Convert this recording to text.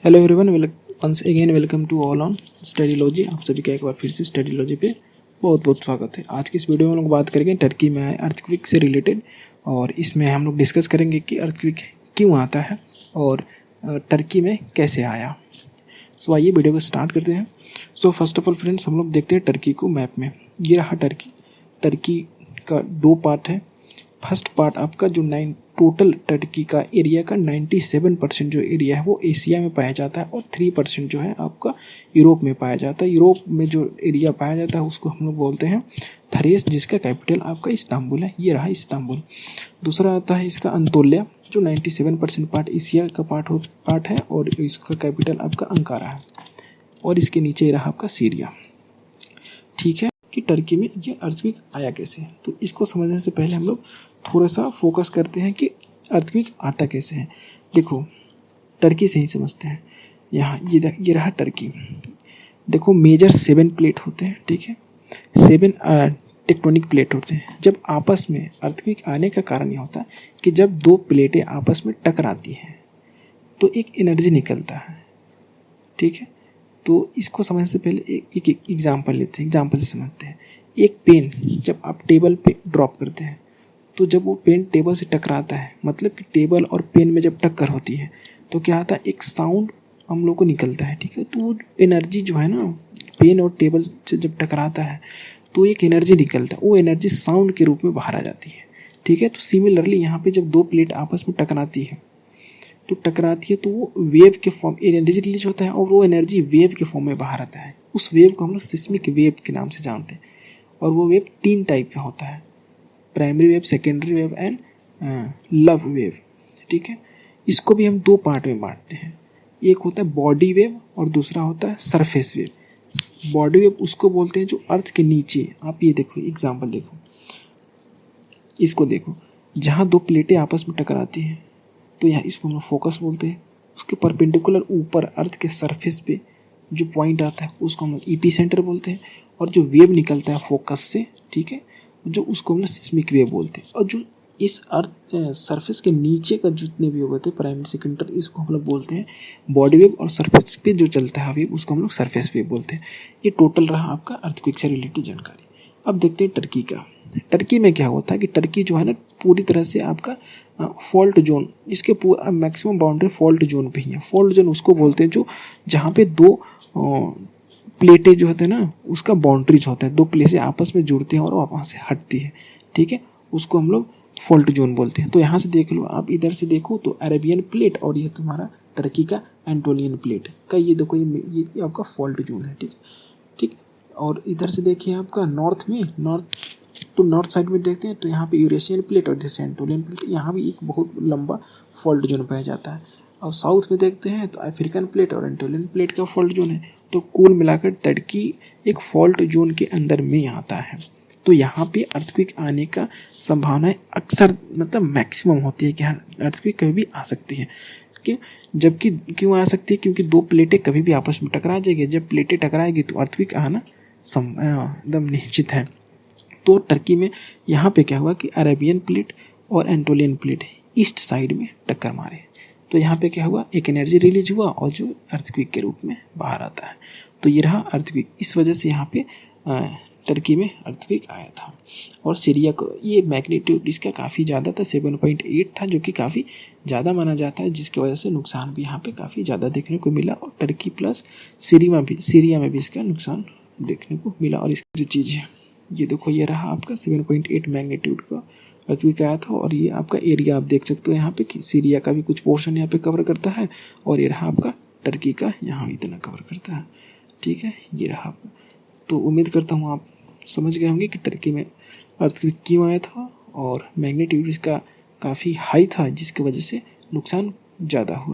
Hello everyone, once again welcome to all on Studylogy. आप सभी का एक बार फिर से स्टडीलॉजी पे बहुत बहुत स्वागत है। आज की इस वीडियो में हम लोग बात करेंगे टर्की में आए अर्थक्वेक से रिलेटेड, और इसमें हम लोग डिस्कस करेंगे कि अर्थक्वेक क्यों आता है और टर्की में कैसे आया। सो आइए वीडियो को स्टार्ट करते हैं। So first of all friends, हम लोग देखते हैं टर्की को मैप में। ये रहा टर्की। टर्की का दो पार्ट है। फर्स्ट पार्ट आपका जो टोटल टर्की का एरिया का 97% जो एरिया है वो एशिया में पाया जाता है, और 3% जो है आपका यूरोप में पाया जाता है। यूरोप में जो एरिया पाया जाता है उसको हम लोग बोलते हैं थरेस, जिसका कैपिटल आपका इस्तांबुल है। ये रहा इस्तांबुल। दूसरा आता है इसका अंतोल्या, जो 97% पार्ट एशिया का पार्ट है, और इसका कैपिटल आपका अंकारा है। और इसके नीचे रहा आपका सीरिया। ठीक है कि टर्की में ये अर्थक्वेक आया कैसे। तो इसको समझने से पहले हम लोग थोड़ा सा फोकस करते हैं कि अर्थक्वेक आता कैसे है। देखो, टर्की से ही समझते हैं। यहाँ ये रहा टर्की। देखो, मेजर 7 प्लेट होते हैं, ठीक है। 7 टेक्टोनिक प्लेट होते हैं। जब आपस में अर्थक्वेक आने का कारण ये होता है कि जब दो प्लेटें आपस में टकराती हैं तो एक एनर्जी निकलता है, ठीक है। तो इसको समझने से पहले एक एग्जाम्पल लेते हैं। एग्जाम्पल से समझते हैं। एक पेन जब आप टेबल पे ड्रॉप करते हैं तो जब वो पेन टेबल से टकराता है, मतलब कि टेबल और पेन में जब टक्कर होती है तो क्या आता है, एक साउंड हम लोग को निकलता है, ठीक है। तो वो एनर्जी जो है ना, पेन और टेबल से जब टकराता है तो एक एनर्जी निकलता है। वो एनर्जी साउंड के रूप में बाहर आ जाती है, ठीक है। तो सिमिलरली यहाँ पे जब दो प्लेट आपस में टकराती है तो वो वेव के फॉर्म एनर्जी रिलीज होता है, और वो एनर्जी वेव के फॉर्म में बाहर आता है। उस वेव को हम लोग सिस्मिक वेव के नाम से जानते हैं। और वो वेव 3 टाइप का होता है: primary wave, secondary wave and love wave, ठीक है। इसको भी हम 2 पार्ट में बांटते हैं। एक होता है बॉडी वेव और दूसरा होता है सरफेस वेव। बॉडी वेव उसको बोलते हैं जो अर्थ के नीचे, आप ये देखो एग्जाम्पल देखो, इसको देखो, जहाँ 2 प्लेटें आपस में टकराती हैं तो यहाँ इसको हम लोग फोकस बोलते हैं। उसके परपेंडिकुलर ऊपर अर्थ के सरफेस पे जो पॉइंट आता है उसको हम लोग ईपी सेंटर बोलते हैं। और जो वेव निकलता है फोकस से, ठीक है, जो उसको हम लोग सिस्मिक वेव बोलते हैं। और जो इस अर्थ सरफेस के नीचे का जितने वेव होते हैं, प्राइमरी सेकेंडरी, इसको हम लोग बोलते हैं बॉडी वेव। और सरफेस पे जो चलता है वेव उसको हम लोग सरफेस वेव बोलते हैं। ये टोटल रहा आपका अर्थक्वेक से रिलेटेड जानकारी। अब देखते हैं टर्की का। टर्की में क्या होता है कि टर्की जो है ना पूरी तरह से आपका फॉल्ट जोन, इसके पूरा मैक्सिमम बाउंड्री फॉल्ट जोन पे ही है। फॉल्ट जोन उसको बोलते हैं जो जहाँ पे 2 प्लेटें जो होते हैं ना, उसका बाउंड्रीज होता है। 2 प्लेटें आपस में जुड़ती हैं और वहाँ से हटती है, ठीक है। उसको हम लोग फॉल्ट जोन बोलते हैं। तो यहाँ से देख लो, आप इधर से देखो तो अरेबियन प्लेट, और ये तुम्हारा टर्की का एंटोलियन प्लेट का, ये देखो ये आपका फॉल्ट जोन है, ठीक ठीक। और इधर से देखिए आपका नॉर्थ में, नॉर्थ साइड में देखते हैं तो यहाँ पे यूरेशियन प्लेट और जैसे एंटोलियन प्लेट, यहाँ भी एक बहुत लंबा फॉल्ट जोन पाया जाता है। और साउथ में देखते हैं तो अफ्रीकन प्लेट और एंटोलियन प्लेट का फॉल्ट जोन है। तो कुल मिलाकर टर्की एक फॉल्ट जोन के अंदर में आता है। तो यहाँ पे अर्थक्वेक आने का संभावना अक्सर, मतलब मैक्सिमम होती है कि हाँ अर्थक्वेक कभी भी आ सकती है। कि जबकि क्यों आ सकती है, क्योंकि 2 प्लेटें कभी भी आपस में टकरा जाएगी। जब प्लेटें टकराएगी तो अर्थक्वेक आना एकदम निश्चित है। तो टर्की में यहाँ पे क्या हुआ कि अरेबियन प्लेट और एंटोलियन प्लेट ईस्ट साइड में टक्कर मारे। तो यहाँ पे क्या हुआ, एक एनर्जी रिलीज हुआ और जो अर्थक्वेक के रूप में बाहर आता है। तो ये रहा अर्थक्वेक। इस वजह से यहाँ पे टर्की में अर्थक्वेक आया था। और सीरिया को ये मैग्नीट्यूड इसका काफ़ी ज़्यादा था, 7.8 था, जो कि काफ़ी ज़्यादा माना जाता है, जिसकी वजह से नुकसान भी यहाँ पे काफ़ी ज़्यादा देखने को मिला। और टर्की प्लस सीरिया में भी इसका नुकसान देखने को मिला। और इसकी जो चीज़ है, ये देखो, ये रहा आपका 7.8 मैग्नीट्यूड का अर्थक्वेक आया था। और ये आपका एरिया आप देख सकते हो यहाँ पे कि सीरिया का भी कुछ पोर्शन यहाँ पे कवर करता है, और ये रहा आपका टर्की का, यहाँ इतना कवर करता है, ठीक है। ये रहा आपका। तो उम्मीद करता हूँ आप समझ गए होंगे कि टर्की में अर्थक्वेक क्यों आया था, और मैग्नीट्यूड इसका काफ़ी हाई था जिसकी वजह से नुकसान ज़्यादा हुआ।